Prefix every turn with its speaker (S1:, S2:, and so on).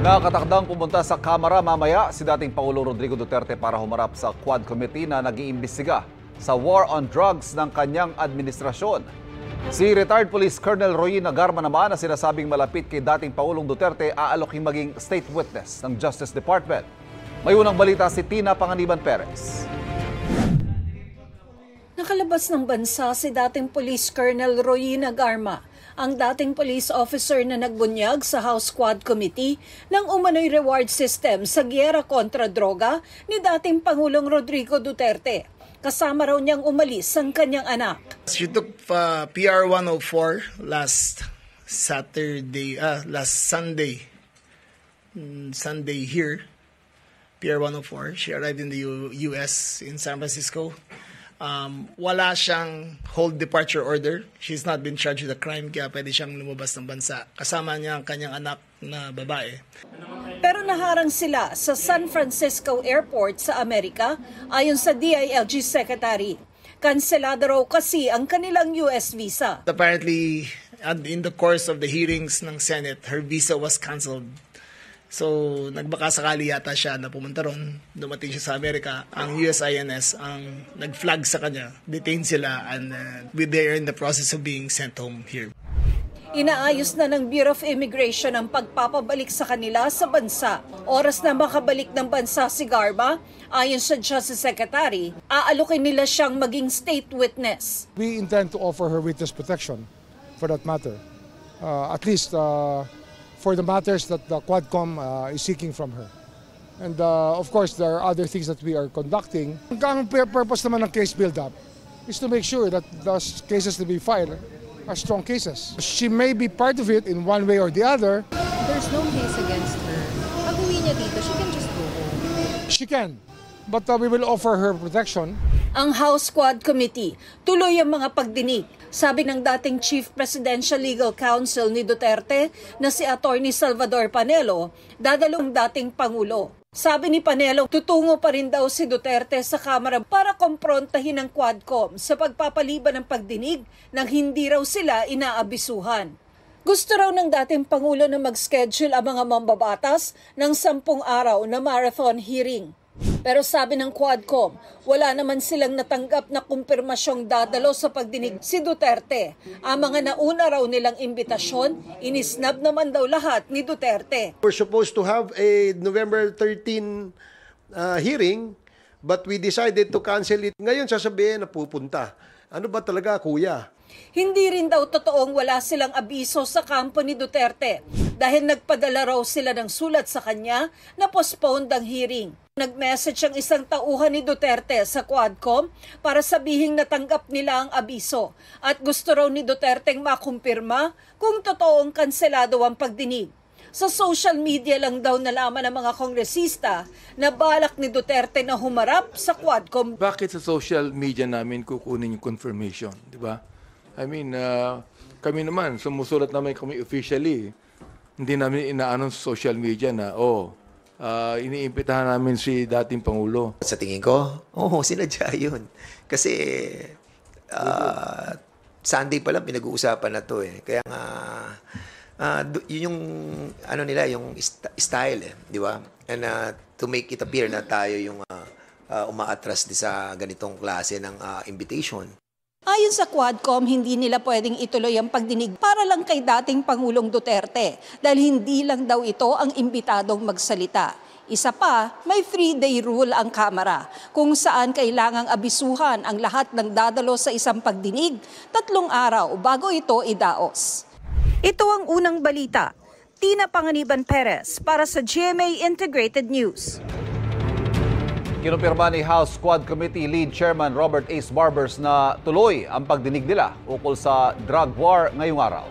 S1: Nakatakdang pumunta sa Kamara mamaya si dating Pangulo Rodrigo Duterte para humarap sa Quad Committee na nag-iimbestiga sa war on drugs ng kanyang administrasyon. Si retired Police Colonel Roy Nagarma naman na sinasabing malapit kay dating Pangulong Duterte aaloking maging state witness ng Justice Department. May unang balita si Tina Panganiban Perez.
S2: Nakalabas ng bansa si dating Police Colonel Roy Nagarma, ang dating police officer na nagbunyag sa House Quad Committee ng umano'y reward system sa giyera kontra droga ni dating Pangulong Rodrigo Duterte. Kasama raw niyang umalis ang kanyang anak.
S3: She took PR 104 last Sunday here, PR 104. She arrived in the US in San Francisco. Wala siyang hold departure order. She's not been charged with a crime, kaya pwede siyang lumabas ng bansa. Kasama niya ang kanyang anak na babae.
S2: Pero naharang sila sa San Francisco Airport sa Amerika ayon sa DILG Secretary. Kanselado raw kasi ang kanilang US visa.
S3: Apparently, in the course of the hearings ng Senate, her visa was canceled. So, nagbaka sakali yata siya na pumunta ron, dumating siya sa Amerika. Ang USINS ang nag-flag sa kanya, detained sila, and they are in the process of being sent home here.
S2: Inaayos na ng Bureau of Immigration ang pagpapabalik sa kanila sa bansa. Oras na makabalik ng bansa si Garma, ayon sa Justice Secretary, aalokin nila siyang maging state witness.
S4: We intend to offer her witness protection for that matter, at least for the matters that the Quadcom is seeking from her. And of course, there are other things that we are conducting. Ang purpose naman ng case build-up is to make sure that those cases to be filed are strong cases. She may be part of it in one way or the other.
S5: There's no case against her. Pag uwi niya dito, she can just go home.
S4: She can, but we will offer her protection.
S2: Ang House Quad Committee, tuloy ang mga pagdinig. Sabi ng dating Chief Presidential Legal Counsel ni Duterte na si Attorney Salvador Panelo, dadalong dating Pangulo. Sabi ni Panelo, tutungo pa rin daw si Duterte sa Kamara para komprontahin ng Quadcom sa pagpapaliban ng pagdinig nang hindi raw sila inaabisuhan. Gusto raw ng dating Pangulo na mag-schedule ang mga mambabatas ng 10 araw na marathon hearing. Pero sabi ng Quadcom, wala naman silang natanggap na kumpirmasyong dadalo sa pagdinig si Duterte. Ang mga nauna raw nilang imbitasyon, inisnab naman daw lahat ni Duterte.
S6: We're supposed to have a November 13 hearing, but we decided to cancel it. Ngayon sasabihin na pupunta. Ano ba talaga, kuya?
S2: Hindi rin daw totoong wala silang abiso sa kampo ni Duterte dahil nagpadala raw sila ng sulat sa kanya na postponed ang hearing. Nag-message ang isang tauhan ni Duterte sa Quadcom para sabihing natanggap nila ang abiso at gusto raw ni Duterte makumpirma kung totoong kanselado ang pagdinig. Sa social media lang daw nalaman ng mga kongresista na balak ni Duterte na humarap sa Quadcom.
S7: Bakit sa social media namin kukunin yung confirmation, di ba? I mean, kami naman, sumusulat naman kami officially. Hindi namin inaano sa social media na, iniimbitahan namin si dating Pangulo.
S8: Sa tingin ko, sinadya yun. Kasi Sunday pa lang pinag-uusapan na to eh. Kaya nga, yun yung, yung style di ba? And to make it appear na tayo yung umaatras sa ganitong klase ng invitation.
S2: Ayon sa Quadcom, hindi nila pwedeng ituloy ang pagdinig para lang kay dating Pangulong Duterte dahil hindi lang daw ito ang imbitadong magsalita. Isa pa, may 3-day rule ang Kamara kung saan kailangang abisuhan ang lahat ng dadalo sa isang pagdinig 3 araw bago ito idaos. Ito ang unang balita. Tina Panganiban Perez para sa GMA Integrated News.
S1: Kinumpirma ni House Quad Committee Lead Chairman Robert Ace Barbers na tuloy ang pagdinig nila ukol sa drug war ngayong araw.